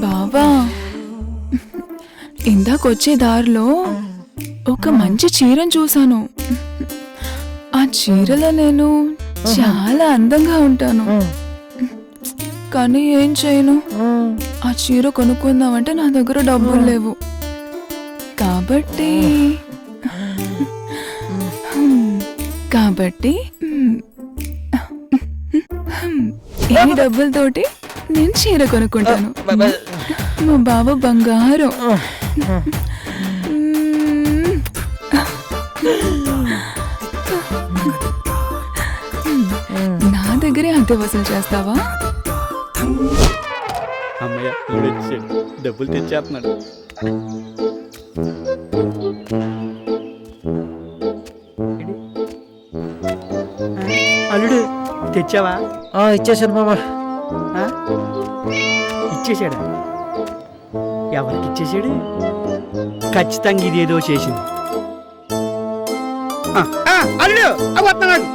బావా, ఇందాకొచ్చే దారిలో ఒక మంచి చీరను చూశాను. ఆ చీరలో నేను చాలా అందంగా ఉంటాను. కానీ ఏం చేయను, ఆ చీర కొనుక్కుందామంటే నా దగ్గర డబ్బులు లేవు. కాబట్టి ఈ డబ్బులతోటి నేను చీర కొనుక్కుంటాను. మా బావ బంగారం. నా దగ్గరే అంతే వసూలు చేస్తావా? అమ్మయ్య డబ్బులు తెచ్చేస్తున్నాడు. అల్లుడు తెచ్చావా? ఇచ్చేసాను మామ. ఇచ్చేసాడా? ఎవరికి ఇచ్చేసాడు? ఖచ్చితంగా ఇదేదో చేసింది. అల్లుడు వస్తున్నాడు.